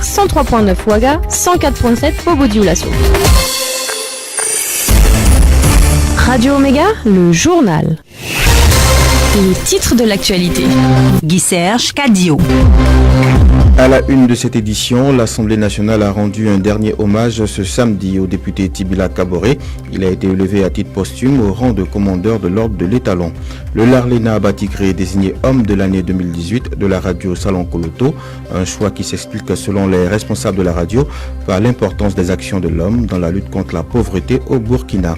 103.9 Ouaga, 104.7 Bobo-Dioulasso. Radio Oméga, le journal. Les titres de l'actualité. Guy-Serge Cadio. À la une de cette édition, l'Assemblée nationale a rendu un dernier hommage ce samedi au député Tibila Kaboré. Il a été élevé à titre posthume au rang de commandeur de l'ordre de l'Étalon. Le Larléna Batigré est désigné homme de l'année 2018 de la radio Salon Koloto, un choix qui s'explique selon les responsables de la radio par l'importance des actions de l'homme dans la lutte contre la pauvreté au Burkina.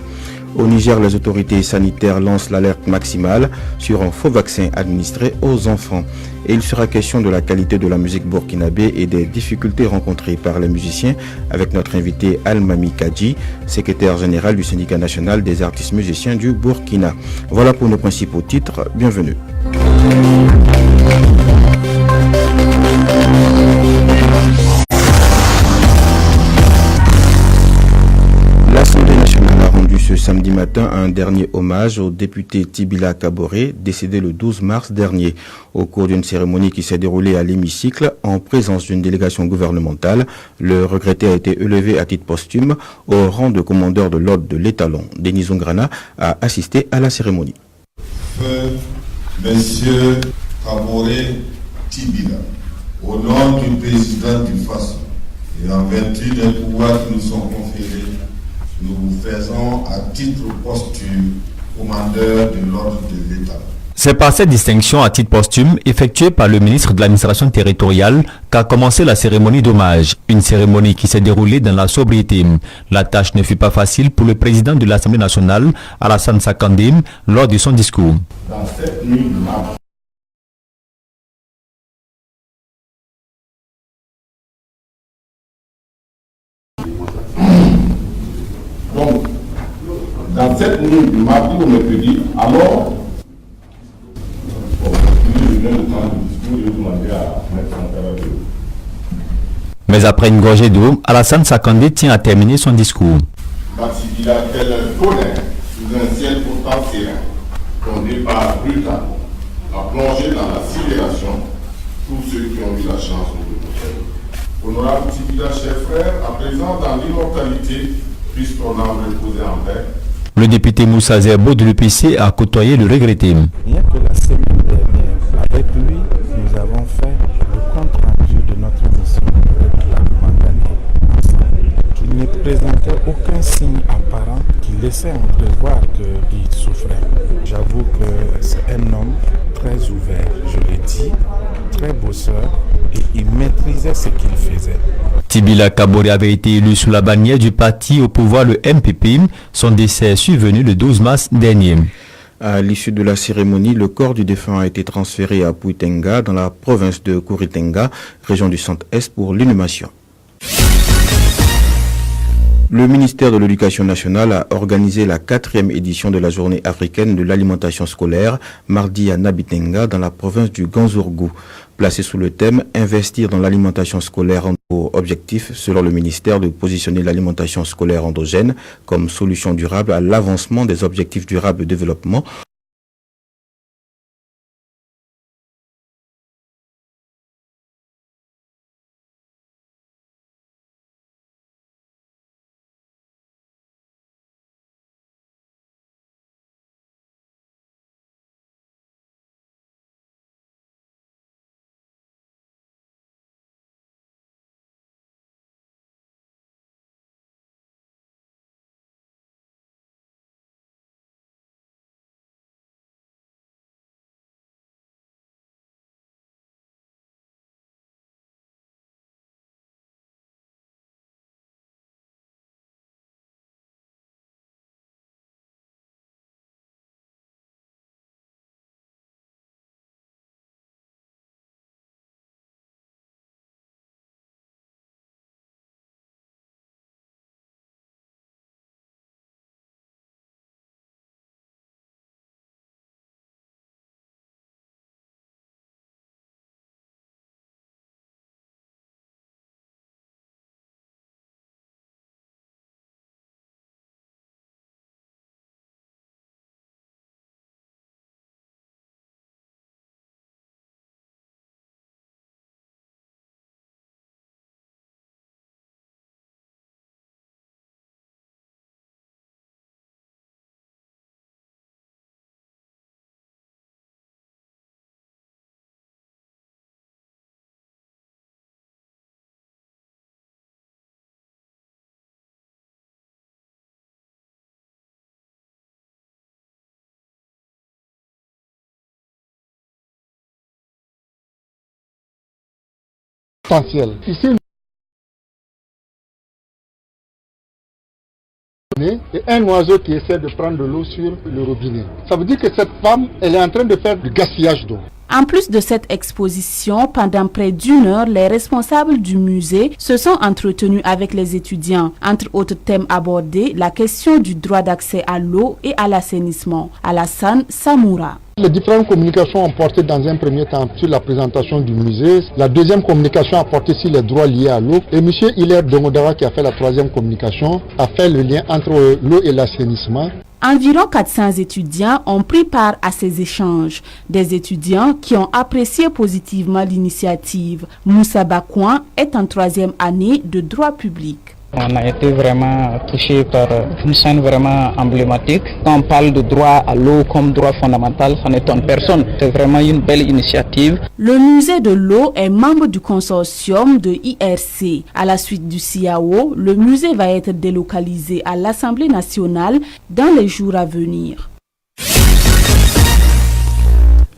Au Niger, les autorités sanitaires lancent l'alerte maximale sur un faux vaccin administré aux enfants. Et il sera question de la qualité de la musique burkinabé et des difficultés rencontrées par les musiciens avec notre invité Al-Mami Kadji, secrétaire général du syndicat national des artistes musiciens du Burkina. Voilà pour nos principaux titres. Bienvenue. L'Assemblée nationale a rendu ce samedi matin un dernier hommage au député Tibila Kaboré, décédé le 12 mars dernier. Au cours d'une cérémonie qui s'est déroulée à l'hémicycle, en présence d'une délégation gouvernementale, le regretté a été élevé à titre posthume au rang de commandeur de l'ordre de l'Étalon. Denis Zongrana a assisté à la cérémonie. Feu, Monsieur Kaboré Tibila, au nom du président du FASO et en vertu des pouvoirs qui nous sont conférés, nous vous faisons à titre posthume commandeur de l'ordre de l'État. C'est par cette distinction à titre posthume effectuée par le ministre de l'administration territoriale qu'a commencé la cérémonie d'hommage. Une cérémonie qui s'est déroulée dans la sobriété. La tâche ne fut pas facile pour le président de l'Assemblée nationale, Alassane Sakandim, lors de son discours. Dans cette nuit de mars, donc, dans cette nuit du mardi au mercredi, alors, mais après une gorgée d'eau, Alassane Sakandé tient à terminer son discours. Batibila tel un tonnerre sous un ciel pourtant serein, ton départ brutal a plongé dans la sidération tous ceux qui ont eu la chance de te côtoyer. Honorable Tibila, cher frère, à présent dans l'immortalité, puisse ton âme reposer en paix. Le député Moussa Zerbo de l'UPC a côtoyé le regretté. Bien que la semaine dernière, avec lui, nous avons fait le compte rendu de notre mission de la condamnée. Il ne présentait aucun signe apparent qui laissait entrevoir qu'il souffrait. J'avoue que c'est un homme très ouvert, je l'ai dit, très bosseur, et il maîtrisait ce qu'il faisait. Tibila Kaboré avait été élu sous la bannière du parti au pouvoir, le MPP. Son décès est survenu le 12 mars dernier. À l'issue de la cérémonie, le corps du défunt a été transféré à Puitenga, dans la province de Kuritenga, région du centre-est, pour l'inhumation. Le ministère de l'Éducation nationale a organisé la 4e édition de la journée africaine de l'alimentation scolaire, mardi à Nabitenga, dans la province du Ganzourgou. Placé sous le thème « Investir dans l'alimentation scolaire » pour objectif, selon le ministère, de positionner l'alimentation scolaire endogène comme solution durable à l'avancement des objectifs durables de développement. essentiel. Ici, et un oiseau qui essaie de prendre de l'eau sur le robinet. Ça veut dire que cette femme, elle est en train de faire du gaspillage d'eau. En plus de cette exposition, pendant près d'1 heure, les responsables du musée se sont entretenus avec les étudiants. Entre autres thèmes abordés, la question du droit d'accès à l'eau et à l'assainissement. Alassane Samoura. Les différentes communications ont porté dans un premier temps sur la présentation du musée. La deuxième communication a porté sur les droits liés à l'eau. Et M. Hilaire Dongodawa, qui a fait la troisième communication, a fait le lien entre l'eau et l'assainissement. Environ 400 étudiants ont pris part à ces échanges. Des étudiants qui ont apprécié positivement l'initiative. Moussa Bakouan est en 3e année de droit public. On a été vraiment touché par une scène vraiment emblématique. Quand on parle de droit à l'eau comme droit fondamental, ça n'étonne personne. C'est vraiment une belle initiative. Le musée de l'eau est membre du consortium de IRC. À la suite du CIAO, le musée va être délocalisé à l'Assemblée nationale dans les jours à venir.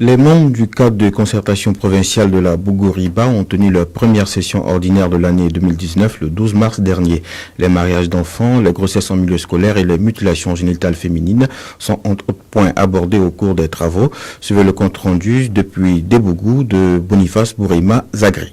Les membres du cadre de concertation provinciale de la Bougoriba ont tenu leur première session ordinaire de l'année 2019 le 12 mars dernier. Les mariages d'enfants, les grossesses en milieu scolaire et les mutilations génitales féminines sont entre autres points abordés au cours des travaux. Suivez le compte rendu depuis Debougou de Boniface Bourima Zagri.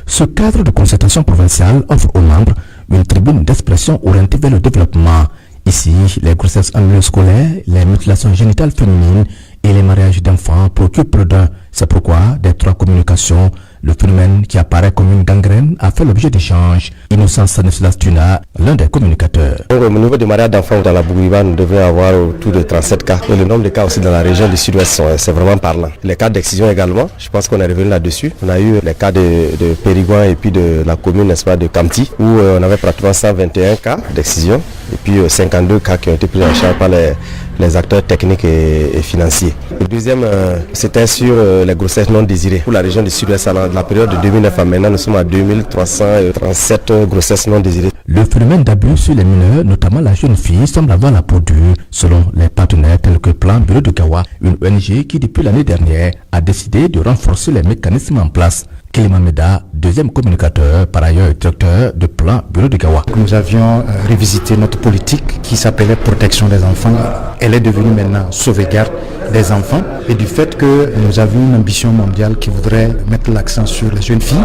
Ce cadre de concertation provinciale offre aux membres une tribune d'expression orientée vers le développement. Ici, les grossesses en milieu scolaire, les mutilations génitales féminines et les mariages d'enfants préoccupent d'un. C'est pourquoi, des 3 communications, le phénomène qui apparaît comme une gangrène a fait l'objet d'échanges. Innocence Sanislas-Tuna, l'un des communicateurs. Au niveau des mariages d'enfants dans la Bougoriba, nous devons avoir autour de 37 cas. Et le nombre de cas aussi dans la région du sud-ouest, c'est vraiment parlant. Les cas d'excision également, je pense qu'on est revenu là-dessus. On a eu les cas de Périgouan et puis de la commune, n'est-ce pas, de Kamti, où on avait pratiquement 121 cas d'excision et puis 52 cas qui ont été pris en charge par les acteurs techniques et financiers. Le deuxième, c'était sur les grossesses non désirées. Pour la région du sud-ouest, dans la période de 2009 à maintenant, nous sommes à 2337 grossesses non désirées. Le phénomène d'abus sur les mineurs, notamment la jeune fille, semble avoir la peau dure, selon les partenaires tels que Plan Bureau de Gawa, une ONG qui depuis l'année dernière a décidé de renforcer les mécanismes en place. Kelima Meda, deuxième communicateur, par ailleurs directeur de Plan Bureau de Gawa. Nous avions révisité notre politique qui s'appelait protection des enfants. Elle est devenue maintenant sauvegarde des enfants. Et du fait que nous avions une ambition mondiale qui voudrait mettre l'accent sur les jeunes filles,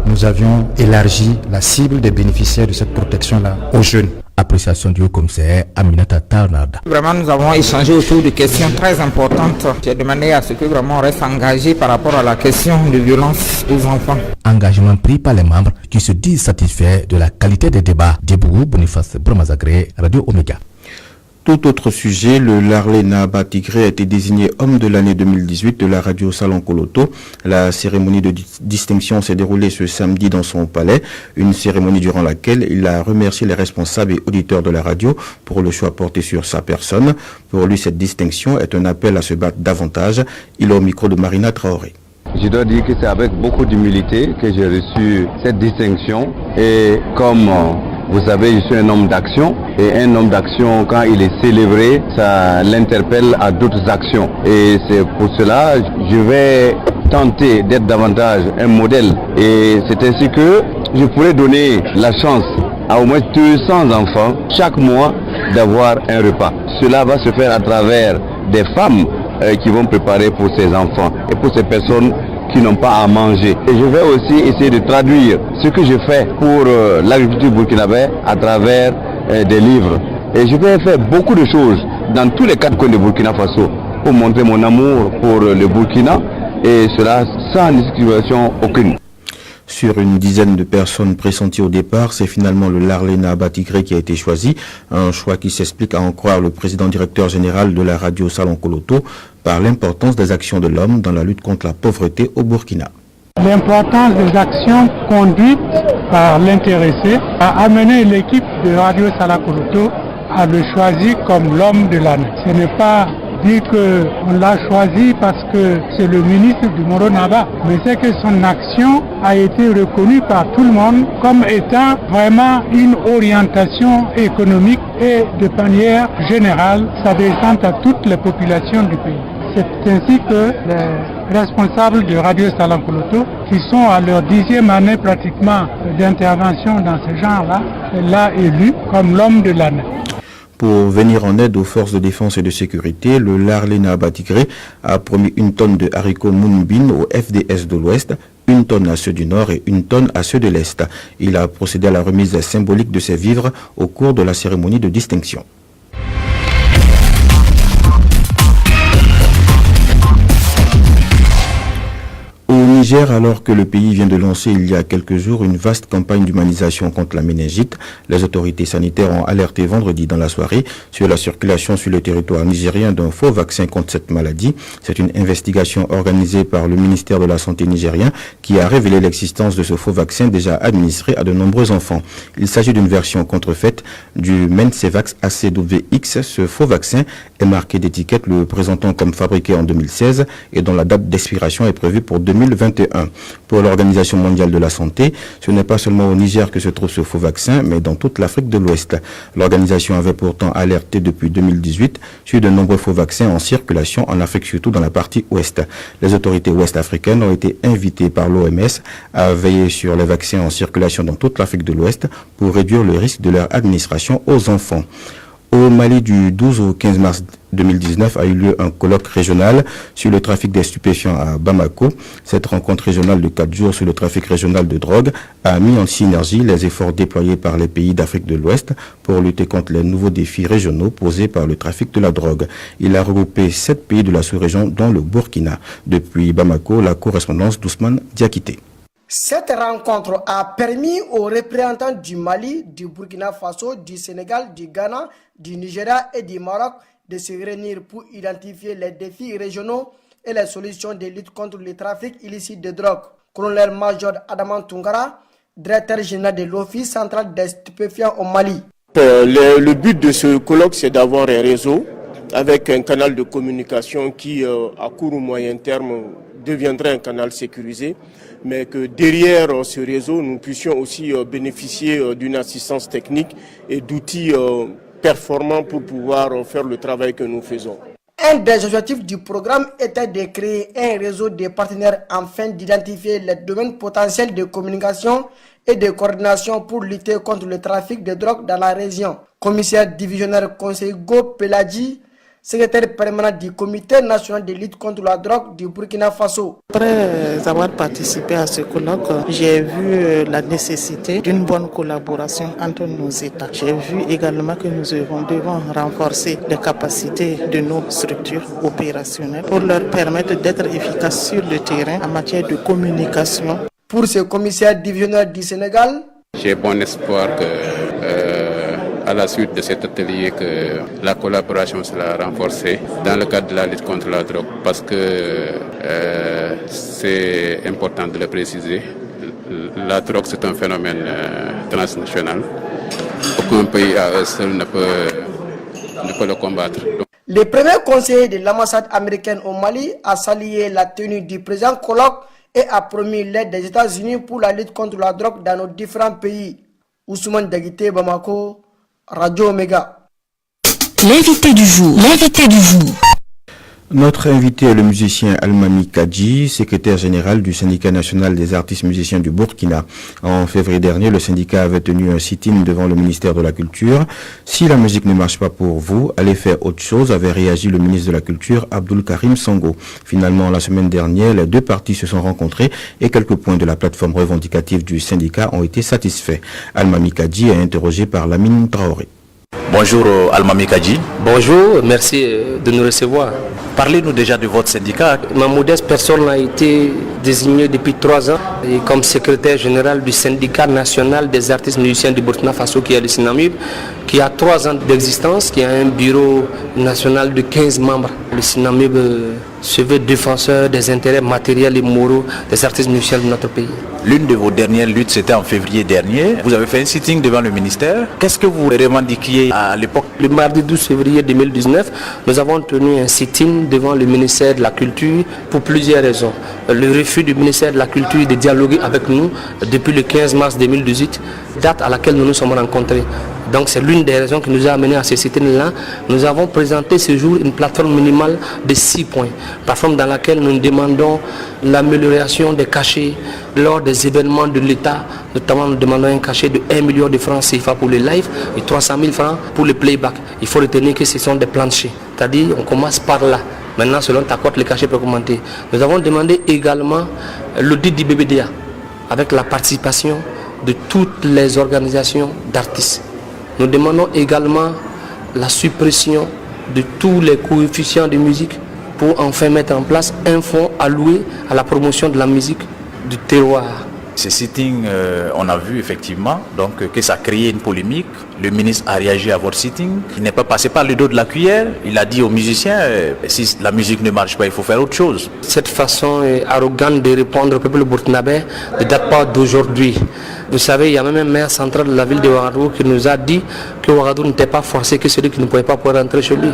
nous avions élargi la cible des bénéficiaires de cette protection-là aux jeunes. Appréciation du haut-commissaire Aminata Tarnada. Vraiment, nous avons échangé autour de questions très importantes. J'ai demandé à ce que vraiment on reste engagé par rapport à la question de violence aux enfants. Engagement pris par les membres qui se disent satisfaits de la qualité des débats. Debougou, Boniface Bromazagré, Radio Omega. Tout autre sujet, le Larlé Nahaba Tigré a été désigné homme de l'année 2018 de la radio Salon Koloto. La cérémonie de distinction s'est déroulée ce samedi dans son palais, une cérémonie durant laquelle il a remercié les responsables et auditeurs de la radio pour le choix porté sur sa personne. Pour lui, cette distinction est un appel à se battre davantage. Il est au micro de Marina Traoré. Je dois dire que c'est avec beaucoup d'humilité que j'ai reçu cette distinction et comme vous savez, je suis un homme d'action et un homme d'action, quand il est célébré, ça l'interpelle à d'autres actions. Et c'est pour cela je vais tenter d'être davantage un modèle. Et c'est ainsi que je pourrais donner la chance à au moins 200 enfants chaque mois d'avoir un repas. Cela va se faire à travers des femmes qui vont préparer pour ces enfants et pour ces personnes qui n'ont pas à manger. Et je vais aussi essayer de traduire ce que je fais pour l'agriculture burkinabé à travers des livres. Et je vais faire beaucoup de choses dans tous les 4 coins de Burkina Faso pour montrer mon amour pour le Burkina et cela sans discrimination aucune. Sur une dizaine de personnes pressenties au départ, c'est finalement le Larlé Nahaba Tigré qui a été choisi. Un choix qui s'explique, à en croire le président directeur général de la radio Salon Koloto, par l'importance des actions de l'homme dans la lutte contre la pauvreté au Burkina. L'importance des actions conduites par l'intéressé a amené l'équipe de radio Salon Koloto à le choisir comme l'homme de l'année. Ce n'est pas dire qu'on l'a choisi parce que c'est le ministre du Moro Naba, mais c'est que son action a été reconnue par tout le monde comme étant vraiment une orientation économique et de manière générale, s'adressant à toutes les populations du pays. C'est ainsi que les responsables de Radio Salankoloto qui sont à leur 10e année pratiquement d'intervention dans ce genre-là, l'a élu comme l'homme de l'année. Pour venir en aide aux forces de défense et de sécurité, le Larlena Batigré a promis 1 tonne de haricots Moonbin au FDS de l'Ouest, 1 tonne à ceux du Nord et 1 tonne à ceux de l'Est. Il a procédé à la remise symbolique de ces vivres au cours de la cérémonie de distinction. Au Niger, alors que le pays vient de lancer il y a quelques jours une vaste campagne d'humanisation contre la méningite, les autorités sanitaires ont alerté vendredi dans la soirée sur la circulation sur le territoire nigérien d'un faux vaccin contre cette maladie. C'est une investigation organisée par le ministère de la Santé nigérien qui a révélé l'existence de ce faux vaccin déjà administré à de nombreux enfants. Il s'agit d'une version contrefaite du Mencevax ACWX. Ce faux vaccin est marqué d'étiquette le présentant comme fabriqué en 2016 et dont la date d'expiration est prévue pour 2021. Pour l'Organisation mondiale de la santé, ce n'est pas seulement au Niger que se trouve ce faux vaccin, mais dans toute l'Afrique de l'Ouest. L'organisation avait pourtant alerté depuis 2018 sur de nombreux faux vaccins en circulation en Afrique, surtout dans la partie ouest. Les autorités ouest-africaines ont été invitées par l'OMS à veiller sur les vaccins en circulation dans toute l'Afrique de l'Ouest pour réduire le risque de leur administration aux enfants. Au Mali, du 12 au 15 mars 2019 a eu lieu un colloque régional sur le trafic des stupéfiants à Bamako. Cette rencontre régionale de 4 jours sur le trafic régional de drogue a mis en synergie les efforts déployés par les pays d'Afrique de l'Ouest pour lutter contre les nouveaux défis régionaux posés par le trafic de la drogue. Il a regroupé 7 pays de la sous-région, dont le Burkina. Depuis Bamako, la correspondance d'Ousmane Diakité. Cette rencontre a permis aux représentants du Mali, du Burkina Faso, du Sénégal, du Ghana, du Nigeria et du Maroc de se réunir pour identifier les défis régionaux et les solutions de lutte contre le trafic illicite de drogue. Colonel-major Adaman Tungara, directeur général de l'Office central des stupéfiants au Mali. Le but de ce colloque, c'est d'avoir un réseau avec un canal de communication qui, à court ou moyen terme, deviendrait un canal sécurisé, mais que derrière ce réseau, nous puissions aussi bénéficier d'une assistance technique et d'outils performants pour pouvoir faire le travail que nous faisons. Un des objectifs du programme était de créer un réseau de partenaires afin d'identifier les domaines potentiels de communication et de coordination pour lutter contre le trafic de drogue dans la région. Commissaire divisionnaire conseiller Go Peladji, secrétaire permanent du Comité national de lutte contre la drogue du Burkina Faso. Après avoir participé à ce colloque, j'ai vu la nécessité d'une bonne collaboration entre nos États. J'ai vu également que nous devons renforcer les capacités de nos structures opérationnelles pour leur permettre d'être efficaces sur le terrain en matière de communication. Pour ce commissaire divisionnaire du Sénégal, j'ai bon espoir que à la suite de cet atelier que la collaboration sera renforcée dans le cadre de la lutte contre la drogue parce que c'est important de le préciser. La drogue, c'est un phénomène transnational. Aucun pays à eux seul ne peut le combattre. Le premier conseiller de l'ambassade américaine au Mali a salué la tenue du présent colloque et a promis l'aide des États-Unis pour la lutte contre la drogue dans nos différents pays. Ousmane Diakité, Bamako, Radio Omega. L'invité du jour. Notre invité est le musicien Almami Kadji, secrétaire général du syndicat national des artistes musiciens du Burkina. En février dernier, le syndicat avait tenu un sit-in devant le ministère de la Culture. Si la musique ne marche pas pour vous, allez faire autre chose, avait réagi le ministre de la Culture, Abdoul Karim Sango. Finalement, la semaine dernière, les deux parties se sont rencontrées et quelques points de la plateforme revendicative du syndicat ont été satisfaits. Almami Kadji est interrogé par Lamine Traoré. Bonjour Almami Kadji. Bonjour, merci de nous recevoir. Parlez-nous déjà de votre syndicat. Ma modeste personne a été désignée depuis 3 ans et comme secrétaire général du syndicat national des artistes musiciens du Burkina Faso qui est le Synamib, qui a 3 ans d'existence, qui a un bureau national de 15 membres. Le Synamib se veut défenseur des intérêts matériels et moraux des artistes musiciens de notre pays. L'une de vos dernières luttes, c'était en février dernier. Vous avez fait un sitting devant le ministère. Qu'est-ce que vous revendiquiez à l'époque? Le mardi 12 février 2019, nous avons tenu un sitting sommes devant le ministère de la Culture pour plusieurs raisons. Le refus du ministère de la Culture de dialoguer avec nous depuis le 15 mars 2018, date à laquelle nous nous sommes rencontrés. Donc c'est l'une des raisons qui nous a amenés à ce sit-in-là. Nous avons présenté ce jour une plateforme minimale de 6 points. Plateforme dans laquelle nous demandons l'amélioration des cachets lors des événements de l'État. Notamment nous demandons un cachet de 1 million de francs CFA pour les lives et 300 000 francs pour le playback. Il faut retenir que ce sont des planchers. C'est-à-dire on commence par là. Maintenant selon ta cote, les cachets peuvent augmenter. Nous avons demandé également l'audit du BBDA avec la participation de toutes les organisations d'artistes. Nous demandons également la suppression de tous les coefficients de musique pour enfin mettre en place un fonds alloué à la promotion de la musique du terroir. Ce sitting, on a vu effectivement donc, que ça a créé une polémique. Le ministre a réagi à votre sitting. Il n'est pas passé par le dos de la cuillère. Il a dit aux musiciens, si la musique ne marche pas, il faut faire autre chose. Cette façon arrogante de répondre au peuple burkinabé ne date pas d'aujourd'hui. Vous savez, il y a même un maire central de la ville de Ouagadougou qui nous a dit que Ouagadougou n'était pas forcé, que celui qui ne pouvait pas pouvoir rentrer chez lui.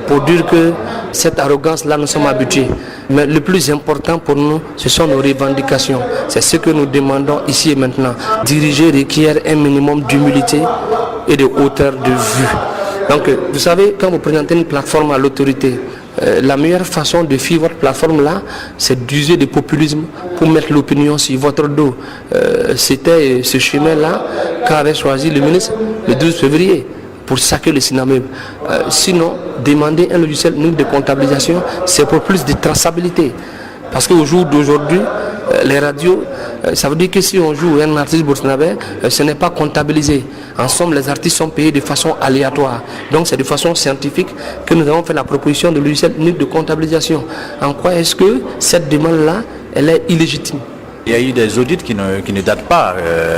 Pour dire que cette arrogance-là, nous sommes habitués. Mais le plus important pour nous, ce sont nos revendications. C'est ce que nous demandons ici et maintenant. Diriger requiert un minimum d'humilité et de hauteur de vue. Donc, vous savez, quand vous présentez une plateforme à l'autorité, la meilleure façon de suivre votre plateforme-là, c'est d'user du populisme pour mettre l'opinion sur votre dos. C'était ce chemin-là qu'avait choisi le ministre le 12 février. Pour saquer le Sinamib. Sinon, demander un logiciel unique de comptabilisation, c'est pour plus de traçabilité. Parce qu'au jour d'aujourd'hui, les radios, ça veut dire que si on joue un artiste burkinabé, ce n'est pas comptabilisé. En somme, les artistes sont payés de façon aléatoire. Donc c'est de façon scientifique que nous avons fait la proposition de logiciel unique de comptabilisation. En quoi est-ce que cette demande-là, elle est illégitime? Il y a eu des audits qui ne datent pas.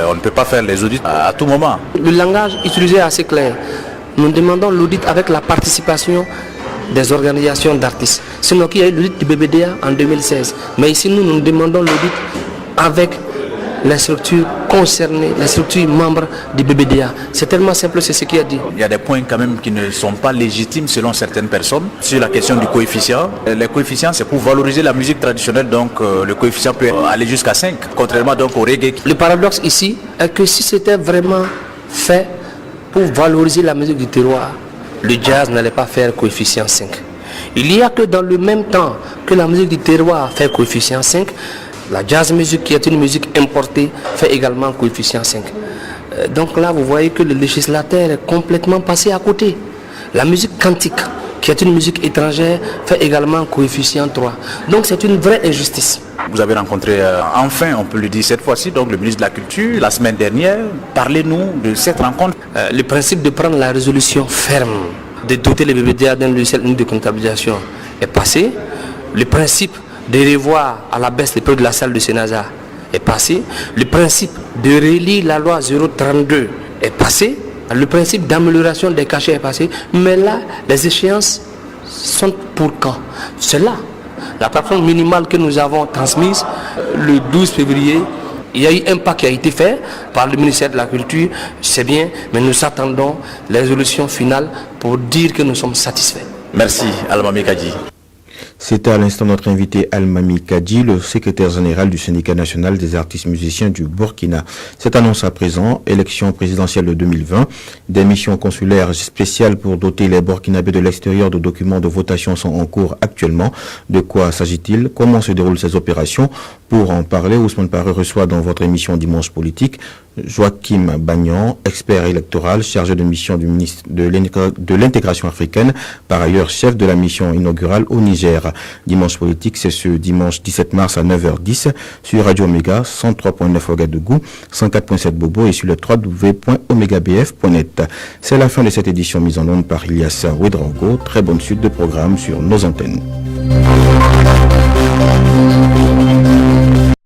On ne peut pas faire les audits à tout moment. Le langage utilisé est assez clair. Nous demandons l'audit avec la participation des organisations d'artistes. Sinon, il y a eu l'audit du BBDA en 2016. Mais ici, nous demandons l'audit avec les structures concernées, les structures membres du BBDA. C'est tellement simple, c'est ce qu'il a dit. Il y a des points quand même qui ne sont pas légitimes selon certaines personnes. Sur la question du coefficient, les coefficients c'est pour valoriser la musique traditionnelle, donc le coefficient peut aller jusqu'à 5, contrairement donc au reggae. Le paradoxe ici est que si c'était vraiment fait pour valoriser la musique du terroir, le jazz n'allait pas faire coefficient 5. Il y a que dans le même temps que la musique du terroir fait coefficient 5, la jazz music, qui est une musique importée, fait également coefficient 5. Donc là, vous voyez que le législateur est complètement passé à côté. La musique quantique, qui est une musique étrangère, fait également coefficient 3. Donc c'est une vraie injustice. Vous avez rencontré, enfin, on peut le dire cette fois-ci, donc le ministre de la Culture, la semaine dernière. Parlez-nous de cette rencontre. Le principe de prendre la résolution ferme, de doter les BBDA d'un logiciel unique de comptabilisation est passé. Le principe de revoir à la baisse les prix de la salle de Sénazar est passé. Le principe de relire la loi 032 est passé. Le principe d'amélioration des cachets est passé. Mais là, les échéances sont pour quand? C'est là. La plateforme minimale que nous avons transmise le 12 février, il y a eu un pas qui a été fait par le ministère de la Culture, c'est bien, mais nous attendons les résolutions finales pour dire que nous sommes satisfaits. Merci, Almami Kadji. C'était à l'instant notre invité Almami Kadji, le secrétaire général du syndicat national des artistes musiciens du Burkina. Cette annonce à présent, élection présidentielle de 2020, des missions consulaires spéciales pour doter les Burkinabés de l'extérieur de documents de votation sont en cours actuellement. De quoi s'agit-il? Comment se déroulent ces opérations? Pour en parler, Ousmane Paré reçoit dans votre émission Dimanche Politique Joachim Bagnan, expert électoral, chargé de mission du ministre de l'intégration africaine, par ailleurs chef de la mission inaugurale au Niger. Dimanche Politique, c'est ce dimanche 17 mars à 9h10 sur Radio Omega, 103.9 Ouagadougou, 104.7 Bobo et sur le www.omegabf.net. C'est la fin de cette édition mise en onde par Ilyassa Ouedraogo. Très bonne suite de programmes sur nos antennes.